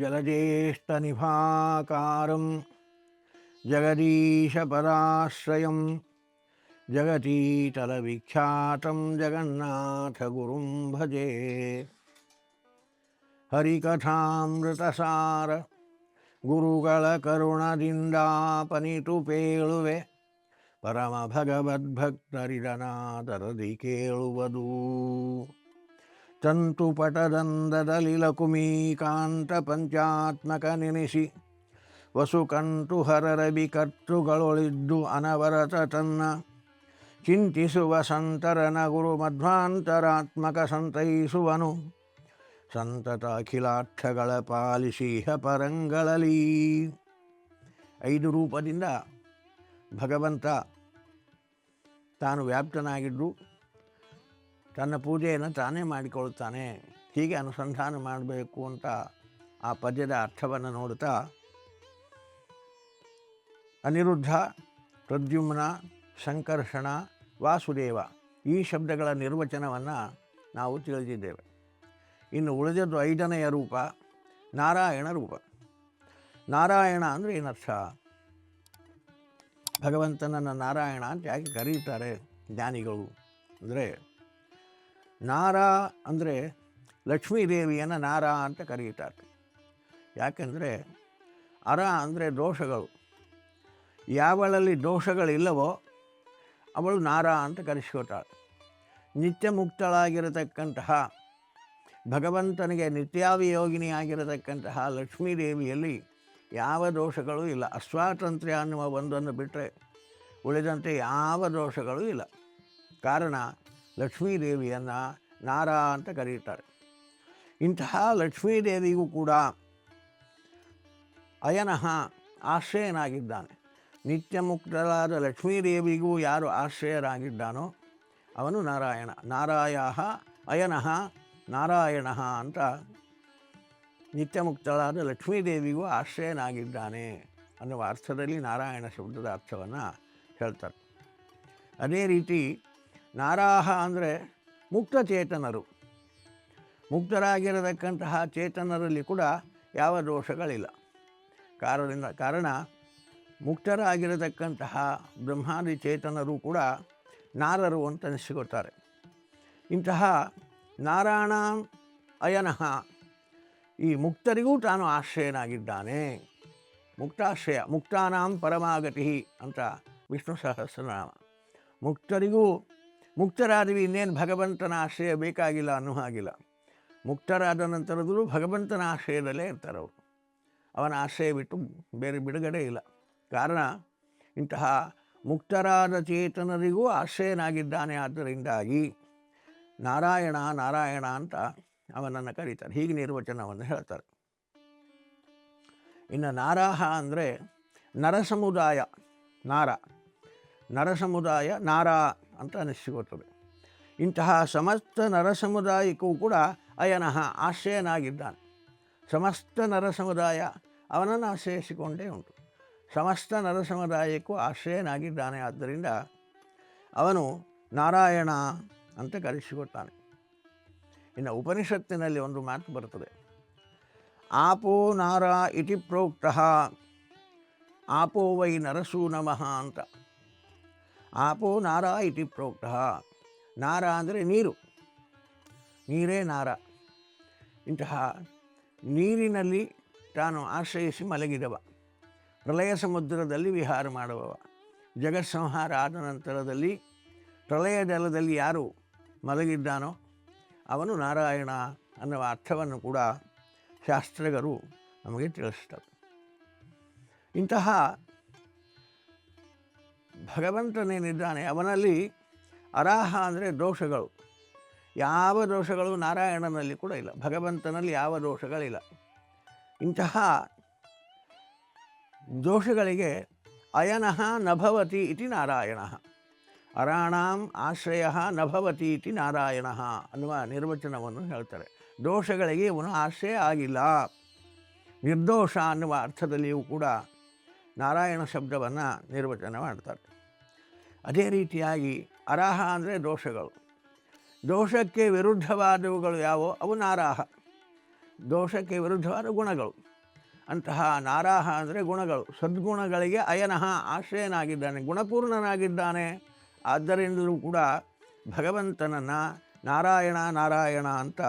ಜಲಜ್ಯೇಷ್ಠನಿಭಾಕಾರಂ ಜಗದೀಶಪದಾಶ್ರಯಂ ಜಗತೀತಲವಿಖ್ಯಾತಂ ಜಗನ್ನಾಥಗುರುಂ ಭಜೆ. ಹರಿಕಥಾಮೃತಸಾರ ಗುರುಗಳ ಕರುಣದಿಂದಾಪನಿತು ಪೇಳುವೆ, ಪರಮ ಭಗವದ್ಭಕ್ತರಿದನಾದರದಿ ಕೇಳುವುದು. ತಂತುಪಟದಂದದಲ್ಲಿ ಲಕುಮೀಕಾಂತ ಪಂಚಾತ್ಮಕ ನೆನೆಸಿ, ವಸುಕಂತು ಹರರವಿ ಕರ್ತೃಗಳೊಳಿದ್ದು ಅನವರತ ತನ್ನ ಚಿಂತಿಸುವ ಸಂತರನ ಗುರು ಮಧ್ವಾಂತರಾತ್ಮಕ ಸಂತೈಸುವನು. ಸಂತತ ಅಖಿಲಾರ್ಥಗಳ ಪಾಲಿಸಿಹ ಪರಂಗಳಲ್ಲಿ. 5 ರೂಪದಿಂದ ಭಗವಂತ ತಾನು ವ್ಯಾಪ್ತನಾಗಿದ್ದು ತನ್ನ ಪೂಜೆಯನ್ನು ತಾನೇ ಮಾಡಿಕೊಳ್ಳುತ್ತಾನೆ. ಹೀಗೆ ಅನುಸಂಧಾನ ಮಾಡಬೇಕು ಅಂತ ಆ ಪದ್ಯದ ಅರ್ಥವನ್ನು ನೋಡುತ್ತಾ ಅನಿರುದ್ಧ, ಪ್ರದ್ಯುಮ್ನ, ಸಂಕರ್ಷಣ, ವಾಸುದೇವ ಈ ಶಬ್ದಗಳ ನಿರ್ವಚನವನ್ನು ನಾವು ತಿಳಿದಿದ್ದೇವೆ. ಇನ್ನು ಉಳಿದದ್ದು 5ನೆಯ ರೂಪ ನಾರಾಯಣ ರೂಪ. ನಾರಾಯಣ ಅಂದರೆ ಏನರ್ಥ? ಭಗವಂತನನ್ನು ನಾರಾಯಣ ಅಂತ ಯಾಕೆ ಕರೀತಾರೆ ಜ್ಞಾನಿಗಳು ಅಂದರೆ, ನಾರ ಅಂದರೆ ಲಕ್ಷ್ಮೀದೇವಿಯನ್ನು ನಾರ ಅಂತ ಕರೀತಾರೆ. ಯಾಕೆಂದರೆ ಅರ ಅಂದರೆ ದೋಷಗಳು. ಯಾವಳಲ್ಲಿ ದೋಷಗಳಿಲ್ಲವೋ ಅವಳು ನಾರ ಅಂತ ಕರೆಸ್ಕೋತಾಳೆ. ನಿತ್ಯ ಮುಕ್ತಳಾಗಿರತಕ್ಕಂತಹ ಭಗವಂತನಿಗೆ ನಿತ್ಯಾವಿಯೋಗಿನಿಯಾಗಿರತಕ್ಕಂತಹ ಲಕ್ಷ್ಮೀದೇವಿಯಲ್ಲಿ ಯಾವ ದೋಷಗಳೂ ಇಲ್ಲ. ಅಸ್ವಾತಂತ್ರ್ಯ ಅನ್ನುವ ಒಂದನ್ನು ಬಿಟ್ಟರೆ ಉಳಿದಂತೆ ಯಾವ ದೋಷಗಳೂ ಇಲ್ಲ. ಕಾರಣ ಲಕ್ಷ್ಮೀದೇವಿಯನ್ನು ನಾರ ಅಂತ ಕರೀತಾರೆ. ಇಂತಹ ಲಕ್ಷ್ಮೀದೇವಿಗೂ ಕೂಡ ಅಯನಃ ಆಶ್ರಯನಾಗಿದ್ದಾನೆ. ನಿತ್ಯ ಮುಕ್ತಳಾದ ಲಕ್ಷ್ಮೀದೇವಿಗೂ ಯಾರು ಆಶ್ರಯರಾಗಿದ್ದಾನೋ ಅವನು ನಾರಾಯಣ. ನಾರಾಯಃ ಅಯನಃ ನಾರಾಯಣ ಅಂತ ನಿತ್ಯ ಮುಕ್ತಳಾದ ಲಕ್ಷ್ಮೀದೇವಿಗೂ ಆಶ್ರಯನಾಗಿದ್ದಾನೆ ಅನ್ನುವ ಅರ್ಥದಲ್ಲಿ ನಾರಾಯಣ ಶಬ್ದದ ಅರ್ಥವನ್ನು ಹೇಳ್ತಾರೆ. ಅದೇ ರೀತಿ ನಾರಾಹ ಅಂದರೆ ಮುಕ್ತಚೇತನರು. ಮುಕ್ತರಾಗಿರತಕ್ಕಂತಹ ಚೇತನರಲ್ಲಿ ಕೂಡ ಯಾವ ದೋಷಗಳಿಲ್ಲ. ಕಾರಣ ಮುಕ್ತರಾಗಿರತಕ್ಕಂತಹ ಬ್ರಹ್ಮಾದಿ ಚೇತನರು ಕೂಡ ನಾರರು ಅಂತ ಅನಿಸಿಕೊಳ್ತಾರೆ. ಇಂತಹ ನಾರಾಯಣ ಅಯನಃ ಈ ಮುಕ್ತರಿಗೂ ತಾನು ಆಶ್ರಯನಾಗಿದ್ದಾನೆ. ಮುಕ್ತಾಶ್ರಯ, ಮುಕ್ತಾನಾಂ ಪರಮಾಗತಿ ಅಂತ ವಿಷ್ಣು ಸಹಸ್ರನಾಮ. ಮುಕ್ತರಾದವಿ, ಇನ್ನೇನು ಭಗವಂತನ ಆಶ್ರಯ ಬೇಕಾಗಿಲ್ಲ ಅನ್ನೋ ಹಾಗಿಲ್ಲ. ಮುಕ್ತರಾದ ನಂತರದಲ್ಲೂ ಭಗವಂತನ ಆಶ್ರಯದಲ್ಲೇ ಇರ್ತಾರವರು. ಅವನ ಆಶ್ರಯ ಬಿಟ್ಟು ಬೇರೆ ಬಿಡುಗಡೆ ಇಲ್ಲ. ಕಾರಣ ಇಂತಹ ಮುಕ್ತರಾದ ಚೇತನರಿಗೂ ಆಶ್ರಯನಾಗಿದ್ದಾನೆ. ಆದ್ದರಿಂದಾಗಿ ನಾರಾಯಣ ನಾರಾಯಣ ಅಂತ ಅವನನ್ನು ಕರೀತಾರೆ. ಹೀಗೆ ನಿರ್ವಚನವನ್ನು ಹೇಳ್ತಾರೆ. ಇನ್ನು ನಾರಾಹ ಅಂದರೆ ನರಸಮುದಾಯ. ನರಸಮುದಾಯ ನಾರ ಅಂತ ಅನಿಸಿಕೊಳ್ತದೆ. ಇಂತಹ ಸಮಸ್ತ ನರಸಮುದಾಯಕ್ಕೂ ಕೂಡ ಅಯನಃ ಆಶ್ರಯನಾಗಿದ್ದಾನೆ. ಸಮಸ್ತ ನರಸಮುದಾಯ ಅವನನ್ನು ಆಶ್ರಯಿಸಿಕೊಂಡೇ ಉಂಟು. ಸಮಸ್ತ ನರಸಮುದಾಯಕ್ಕೂ ಆಶ್ರಯನಾಗಿದ್ದಾನೆ. ಆದ್ದರಿಂದ ಅವನು ನಾರಾಯಣ ಅಂತ ಕರೆಸಿಕೊಳ್ತಾನೆ. ಇನ್ನು ಉಪನಿಷತ್ತಿನಲ್ಲಿ ಒಂದು ಮಾತು ಬರ್ತದೆ, ಆಪೋ ನಾರ ಇತಿ ಪ್ರೋಕ್ತಃ ಆಪೋ ವೈ ನರಸೂ ನಮಃ ಅಂತ. ಆಪೋ ನಾರ ಇತಿ ಪ್ರೋಕ್ತಃ. ನಾರ ಅಂದರೆ ನೀರು, ನೀರೇ ನಾರ. ಇಂತಹ ನೀರಿನಲ್ಲಿ ತಾನು ಆಶ್ರಯಿಸಿ ಮಲಗಿದವ, ಪ್ರಳಯ ಸಮುದ್ರದಲ್ಲಿ ವಿಹಾರ ಮಾಡುವವ, ಜಗತ್ಸಂಹಾರ ಆದ ನಂತರದಲ್ಲಿ ಪ್ರಳಯ ಜಲದಲ್ಲಿ ಯಾರು ಮಲಗಿದ್ದಾನೋ ಅವನು ನಾರಾಯಣ ಅನ್ನುವ ಅರ್ಥವನ್ನು ಕೂಡ ಶಾಸ್ತ್ರಗಳು ನಮಗೆ ತಿಳಿಸ್ತಾರೆ. ಇಂತಹ ಭಗವಂತನೇನಿದ್ದಾನೆ ಅವನಲ್ಲಿ ಅರಾಹ ಅಂದರೆ ದೋಷಗಳು. ಯಾವ ದೋಷಗಳು ನಾರಾಯಣನಲ್ಲಿ ಕೂಡ ಇಲ್ಲ. ಭಗವಂತನಲ್ಲಿ ಯಾವ ದೋಷಗಳಿಲ್ಲ. ಇಂತಹ ದೋಷಗಳಿಗೆ ಅಯನಃ ನಭವತಿ ಇತಿ ನಾರಾಯಣ. ಅರಾಣಾಂ ಆಶ್ರಯ ನಭವತಿ ಇತಿ ನಾರಾಯಣ ಅನ್ನುವ ನಿರ್ವಚನವನ್ನು ಹೇಳ್ತಾರೆ. ದೋಷಗಳಿಗೆ ಇವನು ಆಶ್ರಯ ಆಗಿಲ್ಲ. ನಿರ್ದೋಷ ಅನ್ನುವ ಅರ್ಥದಲ್ಲಿಯೂ ಕೂಡ ನಾರಾಯಣ ಶಬ್ದವನ್ನು ನಿರ್ವಚನ ಮಾಡ್ತಾರೆ. ಅದೇ ರೀತಿಯಾಗಿ ಅರಾಹ ಅಂದರೆ ದೋಷಗಳು. ದೋಷಕ್ಕೆ ವಿರುದ್ಧವಾದವುಗಳು ಯಾವುವು ಅವು ನಾರಾಹ. ದೋಷಕ್ಕೆ ವಿರುದ್ಧವಾದ ಗುಣಗಳು. ಅಂತಹ ನಾರಾಹ ಅಂದರೆ ಗುಣಗಳು, ಸದ್ಗುಣಗಳಿಗೆ ಅಯನಃ ಆಶ್ರಯನಾಗಿದ್ದಾನೆ, ಗುಣಪೂರ್ಣನಾಗಿದ್ದಾನೆ. ಆದ್ದರಿಂದಲೂ ಕೂಡ ಭಗವಂತನನ್ನು ನಾರಾಯಣ ನಾರಾಯಣ ಅಂತ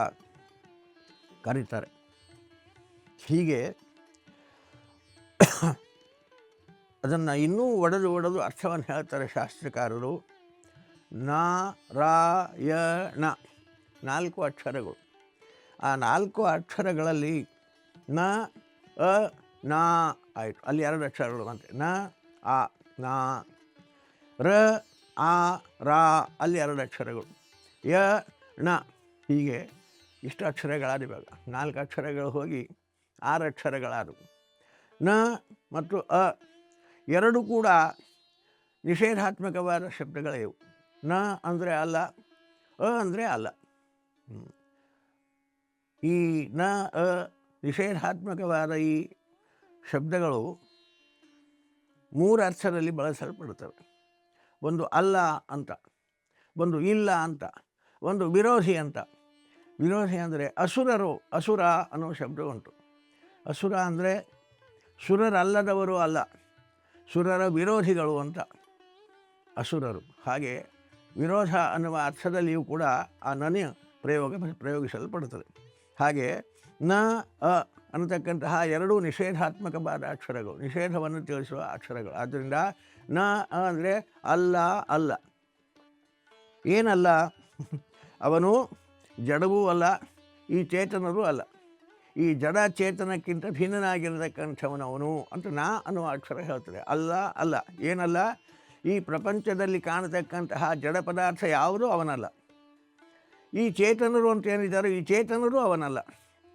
ಕರೀತಾರೆ. ಹೀಗೆ ಅದನ್ನು ಇನ್ನೂ ಒಡೆದು ಅರ್ಥವನ್ನು ಹೇಳ್ತಾರೆ ಶಾಸ್ತ್ರಕಾರರು. ನಾರಾಯಣ 4 ಅಕ್ಷರಗಳು. ಆ 4 ಅಕ್ಷರಗಳಲ್ಲಿ ನ ಅ ನಾ ಆಯಿತು, ಅಲ್ಲಿ 2 ಅಕ್ಷರಗಳು ಬಂತೆ. ನ ಆ ನಾ, ರ ಆ ರಾ ಅಲ್ಲಿ 2 ಅಕ್ಷರಗಳು, ಯ ಣ ಹೀಗೆ ಇಷ್ಟು ಅಕ್ಷರಗಳಾದ. ಇವಾಗ 4 ಅಕ್ಷರಗಳು ಹೋಗಿ 6 ಅಕ್ಷರಗಳಾದವು. ನ ಮತ್ತು ಅ ಎರಡೂ ಕೂಡ ನಿಷೇಧಾತ್ಮಕವಾದ ಶಬ್ದಗಳೇ ಇವು. ನ ಅಂದರೆ ಅಲ್ಲ, ಅ ಅಂದರೆ ಅಲ್ಲ. ಈ ನ ಅ ನಿಷೇಧಾತ್ಮಕವಾದ ಈ ಶಬ್ದಗಳು 3 ಅರ್ಥದಲ್ಲಿ ಬಳಸಲ್ಪಡುತ್ತವೆ. ಒಂದು ಅಲ್ಲ ಅಂತ, ಒಂದು ಇಲ್ಲ ಅಂತ, ಒಂದು ವಿರೋಧಿ ಅಂತ. ವಿರೋಧಿ ಅಂದರೆ ಅಸುರರು, ಅಸುರ ಅನ್ನೋ ಶಬ್ದ ಉಂಟು. ಅಸುರ ಅಂದರೆ ಸುರರಲ್ಲದವರು ಅಲ್ಲ, ಸುರರ ವಿರೋಧಿಗಳು ಅಂತ ಅಸುರರು. ಹಾಗೆ ವಿರೋಧ ಅನ್ನುವ ಅರ್ಥದಲ್ಲಿಯೂ ಕೂಡ ಆ ನನ ಪ್ರಯೋಗಿಸಲ್ಪಡುತ್ತದೆ. ಹಾಗೆ ನ ಅ ಅನ್ನತಕ್ಕಂತಹ 2 ನಿಷೇಧಾತ್ಮಕವಾದ ಅಕ್ಷರಗಳು, ನಿಷೇಧವನ್ನು ತಿಳಿಸುವ ಅಕ್ಷರಗಳು. ಆದ್ದರಿಂದ ನ ಅ ಅಂದರೆ ಅಲ್ಲ, ಅಲ್ಲ. ಏನಲ್ಲ? ಅವನು ಜಡವೂ ಅಲ್ಲ, ಈ ಚೇತನರೂ ಅಲ್ಲ. ಈ ಜಡ ಚೇತನಕ್ಕಿಂತ ಭಿನ್ನನಾಗಿರತಕ್ಕಂಥವನು ಅವನು ಅಂತ ನಾ ಅನ್ನುವ ಅಕ್ಷರ ಹೇಳ್ತದೆ. ಅಲ್ಲ, ಅಲ್ಲ. ಏನಲ್ಲ? ಈ ಪ್ರಪಂಚದಲ್ಲಿ ಕಾಣತಕ್ಕಂತಹ ಜಡ ಪದಾರ್ಥ ಯಾವುದೂ ಅವನಲ್ಲ. ಈ ಚೇತನರು ಅಂತ ಏನಿದ್ದಾರೆ, ಈ ಚೇತನರು ಅವನಲ್ಲ.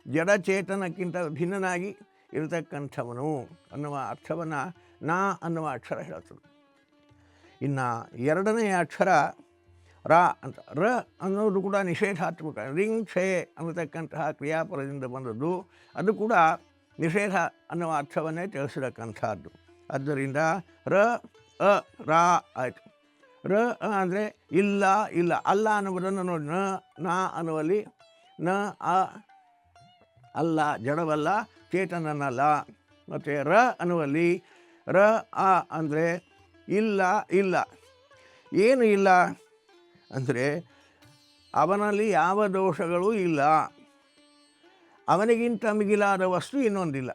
ಜಡ ಚೇತನಕ್ಕಿಂತ ಭಿನ್ನನಾಗಿ ಇರತಕ್ಕಂಥವನು ಅನ್ನುವ ಅರ್ಥವನ್ನು ನಾ ಅನ್ನುವ ಅಕ್ಷರ ಹೇಳ್ತದೆ. ಇನ್ನು 2ನೇ ಅಕ್ಷರ ರ ಅಂತ. ರ ಅನ್ನೋದು ಕೂಡ ನಿಷೇಧಾತ್ಮಕ. ರಿಂಗ್ ಕ್ಷೇ ಅನ್ನತಕ್ಕಂತಹ ಕ್ರಿಯಾಪದದಿಂದ ಬಂದದ್ದು. ಅದು ಕೂಡ ನಿಷೇಧ ಅನ್ನುವ ಅರ್ಥವನ್ನೇ ತಿಳಿಸಿರಕ್ಕಂಥದ್ದು. ಆದ್ದರಿಂದ ರ ಅ ರಾ ಆಯಿತು. ರ ಅ ಅಂದರೆ ಇಲ್ಲ, ಇಲ್ಲ. ಅಲ್ಲ ಅನ್ನುವುದನ್ನು ನೋಡಿ, ನಾ ಅನ್ನುವಲ್ಲಿ ನ ಅ ಅಲ್ಲ, ಜಡವಲ್ಲ, ಚೇತನನಲ್ಲ. ಮತ್ತು ರ ಅನ್ನುವಲ್ಲಿ ರ ಅ ಅಂದರೆ ಇಲ್ಲ, ಇಲ್ಲ. ಏನು ಇಲ್ಲ ಅಂದರೆ ಅವನಲ್ಲಿ ಯಾವ ದೋಷಗಳೂ ಇಲ್ಲ, ಅವನಿಗಿಂತ ಮಿಗಿಲಾದ ವಸ್ತು ಇನ್ನೊಂದಿಲ್ಲ.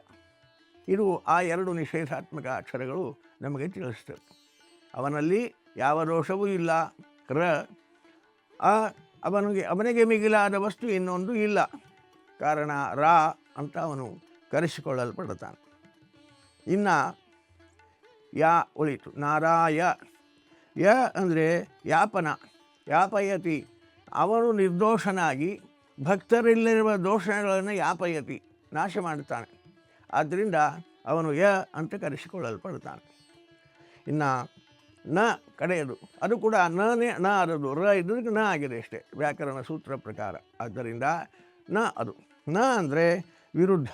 ಇದು ಆ 2 ನಿಷೇಧಾತ್ಮಕ ಅಕ್ಷರಗಳು ನಮಗೆ ತಿಳಿಸ್ತವೆ. ಅವನಲ್ಲಿ ಯಾವ ದೋಷವೂ ಇಲ್ಲ. ರ ಅ ಅವನಿಗೆ ಮಿಗಿಲಾದ ವಸ್ತು ಇನ್ನೊಂದು ಇಲ್ಲ. ಕಾರಣ ರಾ ಅಂತ ಅವನು ಕರೆಸಿಕೊಳ್ಳಲ್ಪಡುತ್ತಾನೆ. ಇನ್ನು ಯಾ ಉಳಿತು. ನಾರಾಯ. ಯ ಅಂದರೆ ಯಾಪನ, ಯಾಪಯತಿ. ಅವನು ನಿರ್ದೋಷನಾಗಿ ಭಕ್ತರಲ್ಲಿರುವ ದೋಷಗಳನ್ನು ಯಾಪಯತಿ, ನಾಶ ಮಾಡುತ್ತಾನೆ. ಆದ್ದರಿಂದ ಅವನು ಯ ಅಂತ ಕರೆಸಿಕೊಳ್ಳಲ್ಪಡುತ್ತಾನೆ. ಇನ್ನು ನ ಕಡೆಯದು, ಅದು ಕೂಡ ನ ಅದದು. ರ ಇದ್ದದಕ್ಕೆ ನ ಆಗಿದೆ ಅಷ್ಟೇ ವ್ಯಾಕರಣ ಸೂತ್ರ ಪ್ರಕಾರ. ಆದ್ದರಿಂದ ನ ಅದು. ನ ಅಂದರೆ ವಿರುದ್ಧ.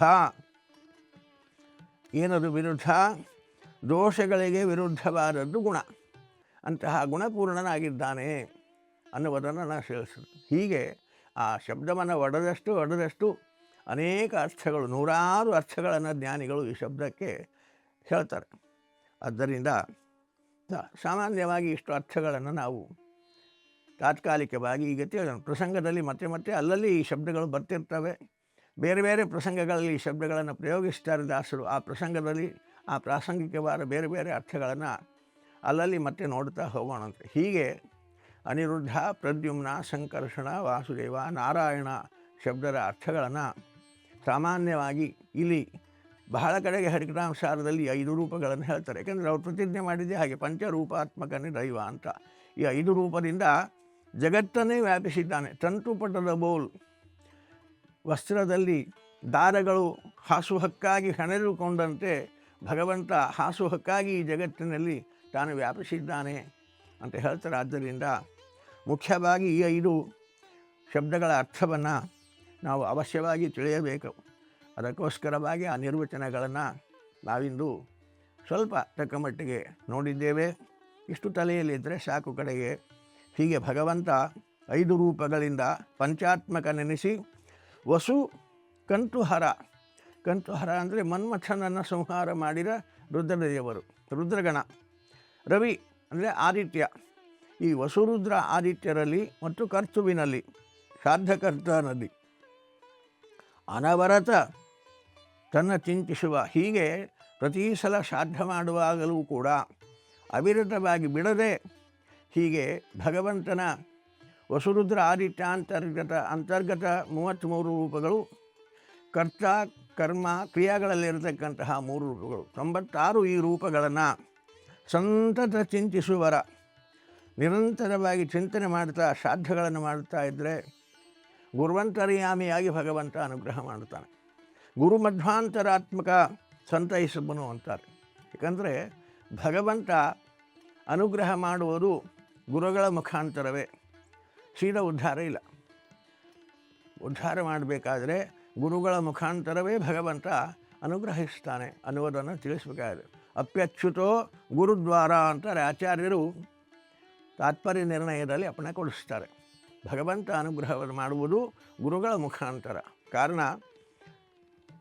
ಏನದು ವಿರುದ್ಧ? ದೋಷಗಳಿಗೆ ವಿರುದ್ಧವಾದದ್ದು ಗುಣ. ಅಂತಹ ಗುಣಪೂರ್ಣನಾಗಿದ್ದಾನೆ ಅನ್ನುವುದನ್ನು ನಾನು ತಿಳಿಸಿದೆ. ಹೀಗೆ ಆ ಶಬ್ದವನ್ನು ಒಡೆದಷ್ಟು ಅನೇಕ ಅರ್ಥಗಳು, 100 ಅರ್ಥಗಳನ್ನು ಜ್ಞಾನಿಗಳು ಈ ಶಬ್ದಕ್ಕೆ ಹೇಳ್ತಾರೆ. ಆದ್ದರಿಂದ ಸಾಮಾನ್ಯವಾಗಿ ಇಷ್ಟು ಅರ್ಥಗಳನ್ನು ನಾವು ತಾತ್ಕಾಲಿಕವಾಗಿ ಈಗ ತಿಳಿಯೋಣ. ಪ್ರಸಂಗದಲ್ಲಿ ಮತ್ತೆ ಅಲ್ಲಲ್ಲಿ ಈ ಶಬ್ದಗಳು ಬರ್ತಿರ್ತವೆ. ಬೇರೆ ಬೇರೆ ಪ್ರಸಂಗಗಳಲ್ಲಿ ಈ ಶಬ್ದಗಳನ್ನು ಪ್ರಯೋಗಿಸ್ತಾರೆ ದಾಸರು. ಆ ಪ್ರಸಂಗದಲ್ಲಿ ಆ ಪ್ರಾಸಂಗಿಕವಾದ ಬೇರೆ ಬೇರೆ ಅರ್ಥಗಳನ್ನು ಅಲ್ಲಲ್ಲಿ ಮತ್ತೆ ನೋಡ್ತಾ ಹೋಗೋಣಂತೆ. ಹೀಗೆ ಅನಿರುದ್ಧ, ಪ್ರದ್ಯುಮ್ನ, ಸಂಕರ್ಷಣ, ವಾಸುದೇವ, ನಾರಾಯಣ ಶಬ್ದದ ಅರ್ಥಗಳನ್ನು ಸಾಮಾನ್ಯವಾಗಿ ಇಲ್ಲಿ ಬಹಳ ಕಡೆಗೆ ಹರಿಕಥಾಂಸಾರದಲ್ಲಿ 5 ರೂಪಗಳನ್ನು ಹೇಳ್ತಾರೆ. ಯಾಕೆಂದರೆ ಅವರು ಪ್ರತಿಜ್ಞೆ ಮಾಡಿದ್ದೆ ಹಾಗೆ, ಪಂಚರೂಪಾತ್ಮಕನೇ ದೈವ ಅಂತ. ಈ 5 ರೂಪದಿಂದ ಜಗತ್ತನ್ನೇ ವ್ಯಾಪಿಸಿದ್ದಾನೆ. ತಂತುಪಟದ ಬೋಲ್, ವಸ್ತ್ರದಲ್ಲಿ ದಾರಗಳು ಹಾಸುಹಕ್ಕಾಗಿ ಹೆಣೆದುಕೊಂಡಂತೆ ಭಗವಂತ ಹಾಸುಹಕ್ಕಾಗಿ ಈ ಜಗತ್ತಿನಲ್ಲಿ ತಾನು ವ್ಯಾಪಿಸಿದ್ದಾನೆ ಅಂತ ಹೇಳ್ತಾರೆ. ಆದ್ದರಿಂದ ಮುಖ್ಯವಾಗಿ ಈ 5 ಶಬ್ದಗಳ ಅರ್ಥವನ್ನು ನಾವು ಅವಶ್ಯವಾಗಿ ತಿಳಿಯಬೇಕು. ಅದಕ್ಕೋಸ್ಕರವಾಗಿ ಆ ನಿರ್ವಚನಗಳನ್ನು ನಾವಿಂದು ಸ್ವಲ್ಪ ತಕ್ಕಮಟ್ಟಿಗೆ ನೋಡಿದ್ದೇವೆ. ಇಷ್ಟು ತಲೆಯಲ್ಲಿದ್ದರೆ ಸಾಕು ಕಡೆಗೆ. ಹೀಗೆ ಭಗವಂತ 5 ರೂಪಗಳಿಂದ ಪಂಚಾತ್ಮಕ ನೆನೆಸಿ ವಸು ಕಂತುಹರ. ಕಂಠಹಾರ ಅಂದರೆ ಮನ್ಮಥನನ್ನು ಸಂಹಾರ ಮಾಡಿದ ರುದ್ರದೇವರು, ರುದ್ರಗಣ. ರವಿ ಅಂದರೆ ಆದಿತ್ಯ. ಈ ವಸುರುದ್ರ ಆದಿತ್ಯರಲ್ಲಿ ಮತ್ತು ಕರ್ತುವಿನಲ್ಲಿ, ಶ್ರಾದ್ದಕರ್ತನಲ್ಲಿ ಅನವರತ ತನ್ನ ಚಿಂತಿಸುವ, ಹೀಗೆ ಪ್ರತಿ ಸಲ ಶ್ರಾದ್ದ ಮಾಡುವಾಗಲೂ ಕೂಡ ಅವಿರತವಾಗಿ ಬಿಡದೆ ಹೀಗೆ ಭಗವಂತನ ವಸುರುದ್ರ ಆದಿತ್ಯ ಅಂತರ್ಗತ 33 ರೂಪಗಳು, ಕರ್ತ ಕರ್ಮ ಕ್ರಿಯಾಗಳಲ್ಲಿರತಕ್ಕಂತಹ 3 ರೂಪಗಳು, 96 ಈ ರೂಪಗಳನ್ನು ಸಂತತ ಚಿಂತಿಸುವರ, ನಿರಂತರವಾಗಿ ಚಿಂತನೆ ಮಾಡ್ತಾ ಶ್ರಾದ್ದಗಳನ್ನು ಮಾಡ್ತಾ ಇದ್ದರೆ ಗುರುವಂತರ್ಯಾಮಿಯಾಗಿ ಭಗವಂತ ಅನುಗ್ರಹ ಮಾಡ್ತಾನೆ. ಗುರು ಮಧ್ವಾಂತರಾತ್ಮಕ ಸಂತೈಸಬನು ಅಂತಾರೆ. ಏಕೆಂದರೆ ಭಗವಂತ ಅನುಗ್ರಹ ಮಾಡುವುದು ಗುರುಗಳ ಮುಖಾಂತರವೇ, ಸೀದಾ ಉದ್ಧಾರ ಇಲ್ಲ. ಉದ್ಧಾರ ಮಾಡಬೇಕಾದ್ರೆ ಗುರುಗಳ ಮುಖಾಂತರವೇ ಭಗವಂತ ಅನುಗ್ರಹಿಸ್ತಾನೆ ಅನ್ನುವುದನ್ನು ತಿಳಿಸಬೇಕಾಗಿದೆ. ಅಪ್ಯಚ್ಯುತೋ ಗುರುದ್ವಾರ ಅಂತಾರೆ ಆಚಾರ್ಯರು ತಾತ್ಪರ್ಯ ನಿರ್ಣಯದಲ್ಲಿ ಅಪ್ಪಣೆ ಕೊಡಿಸ್ತಾರೆ. ಭಗವಂತ ಅನುಗ್ರಹವನ್ನು ಮಾಡುವುದು ಗುರುಗಳ ಮುಖಾಂತರ. ಕಾರಣ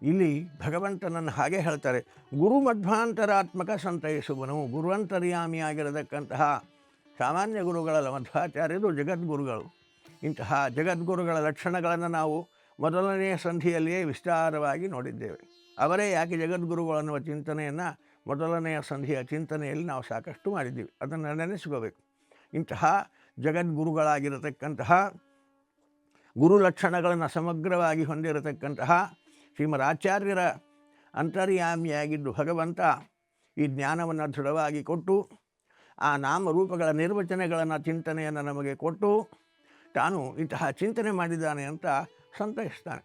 ಇಲ್ಲಿ ಭಗವಂತನನ್ನು ಹಾಗೆ ಹೇಳ್ತಾರೆ, ಗುರು ಮಧ್ವಾಂತರಾತ್ಮಕ ಸಂತೈಸುವನು. ಗುರುವಂತರ್ಯಾಮಿಯಾಗಿರತಕ್ಕಂತಹ ಸಾಮಾನ್ಯ ಗುರುಗಳಲ್ಲ, ಮಧ್ವಾಚಾರ್ಯರು ಜಗದ್ಗುರುಗಳು. ಇಂತಹ ಜಗದ್ಗುರುಗಳ ಲಕ್ಷಣಗಳನ್ನು ನಾವು ಮೊದಲನೆಯ ಸಂಧಿಯಲ್ಲಿಯೇ ವಿಸ್ತಾರವಾಗಿ ನೋಡಿದ್ದೇವೆ. ಅವರೇ ಯಾಕೆ ಜಗದ್ಗುರುಗಳು ಅನ್ನುವ ಚಿಂತನೆಯನ್ನು ಮೊದಲನೆಯ ಸಂಧಿಯ ಚಿಂತನೆಯಲ್ಲಿ ನಾವು ಸಾಕಷ್ಟು ಮಾಡಿದ್ದೀವಿ. ಅದನ್ನು ನೆನೆಸ್ಕೋಬೇಕು. ಇಂತಹ ಜಗದ್ಗುರುಗಳಾಗಿರತಕ್ಕಂತಹ ಗುರು ಲಕ್ಷಣಗಳನ್ನು ಸಮಗ್ರವಾಗಿ ಹೊಂದಿರತಕ್ಕಂತಹ ಶ್ರೀಮದಾಚಾರ್ಯರ ಅಂತರ್ಯಾಮಿಯಾಗಿದ್ದು ಭಗವಂತ ಈ ಜ್ಞಾನವನ್ನು ದೃಢವಾಗಿ ಕೊಟ್ಟು, ಆ ನಾಮರೂಪಗಳ ನಿರ್ವಚನೆಗಳನ್ನು ಚಿಂತನೆಯನ್ನು ನಮಗೆ ಕೊಟ್ಟು, ತಾನು ಇಂತಹ ಚಿಂತನೆ ಮಾಡಿದ್ದಾನೆ ಅಂತ ಸಂತೈಸ್ತಾನೆ,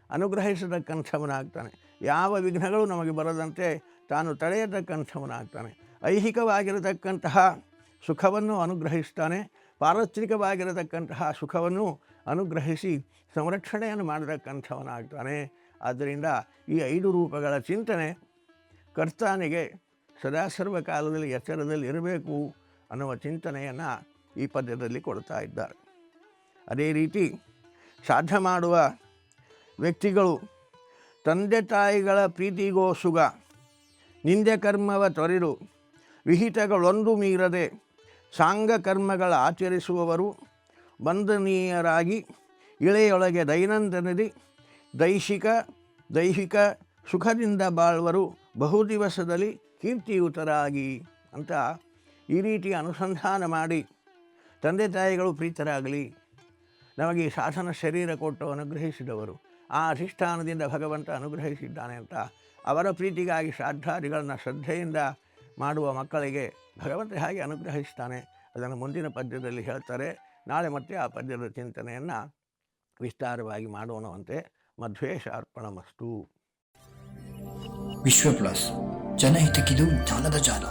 ಅನುಗ್ರಹಿಸತಕ್ಕಂಥವನಾಗ್ತಾನೆ. ಯಾವ ವಿಘ್ನಗಳು ನಮಗೆ ಬರದಂತೆ ತಾನು ತಡೆಯತಕ್ಕಂಥವನಾಗ್ತಾನೆ. ಐಹಿಕವಾಗಿರತಕ್ಕಂತಹ ಸುಖವನ್ನು ಅನುಗ್ರಹಿಸ್ತಾನೆ, ಪಾರತ್ರಿಕವಾಗಿರತಕ್ಕಂತಹ ಸುಖವನ್ನು ಅನುಗ್ರಹಿಸಿ ಸಂರಕ್ಷಣೆಯನ್ನು ಮಾಡತಕ್ಕಂಥವನಾಗ್ತಾನೆ. ಆದ್ದರಿಂದ ಈ 5 ರೂಪಗಳ ಚಿಂತನೆ ಕರ್ತಾನಿಗೆ ಸದಾ ಸರ್ವಕಾಲದಲ್ಲಿ ಎಚ್ಚರದಲ್ಲಿ ಇರಬೇಕು ಅನ್ನುವ ಚಿಂತನೆಯನ್ನು ಈ ಪದ್ಯದಲ್ಲಿ ಕೊಡ್ತಾ ಇದ್ದಾರೆ. ಅದೇ ರೀತಿ ಶ್ರಾದ್ದ ಮಾಡುವ ವ್ಯಕ್ತಿಗಳು ತಂದೆ ತಾಯಿಗಳ ಪ್ರೀತಿಗೋಸುಗ ನಿಂದೆ ಕರ್ಮವ ತೊರೆದು ವಿಹಿತಗಳೊಂದು ಮೀರದೆ ಸಾಂಗ ಕರ್ಮಗಳ ಆಚರಿಸುವವರು ಬಂಧನೀಯರಾಗಿ ಇಳೆಯೊಳಗೆ ದೈನಂದಿನದಿ ದೈಹಿಕ ಸುಖದಿಂದ ಬಾಳುವರು ಬಹುದಿವಸದಲ್ಲಿ ಕೀರ್ತಿಯುತರಾಗಿ ಅಂತ ಈ ರೀತಿ ಅನುಸಂಧಾನ ಮಾಡಿ ತಂದೆ ತಾಯಿಗಳು ಪ್ರೀತರಾಗಲಿ, ನಮಗೆ ಈ ಸಾಧನ ಶರೀರ ಕೊಟ್ಟು ಅನುಗ್ರಹಿಸಿದವರು, ಆ ಅಧಿಷ್ಠಾನದಿಂದ ಭಗವಂತ ಅನುಗ್ರಹಿಸಿದ್ದಾನೆ ಅಂತ ಅವರ ಪ್ರೀತಿಗಾಗಿ ಶ್ರಾದ್ದಾದಿಗಳನ್ನು ಶ್ರದ್ಧೆಯಿಂದ ಮಾಡುವ ಮಕ್ಕಳಿಗೆ ಭಗವಂತ ಹಾಗೆ ಅನುಗ್ರಹಿಸ್ತಾನೆ. ಅದನ್ನು ಮುಂದಿನ ಪದ್ಯದಲ್ಲಿ ಹೇಳ್ತಾರೆ. ನಾಳೆ ಮತ್ತೆ ಆ ಪದ್ಯದ ಚಿಂತನೆಯನ್ನು ವಿಸ್ತಾರವಾಗಿ ಮಾಡೋಣವಂತೆ. ಮಧ್ವೇಶಾರ್ಪಣಮಸ್ತು. ವಿಶ್ವ ಪ್ಲಸ್ ಜನಹಿತಕ್ಕಿದು ಜ್ಞಾನದ ಜಾಲ.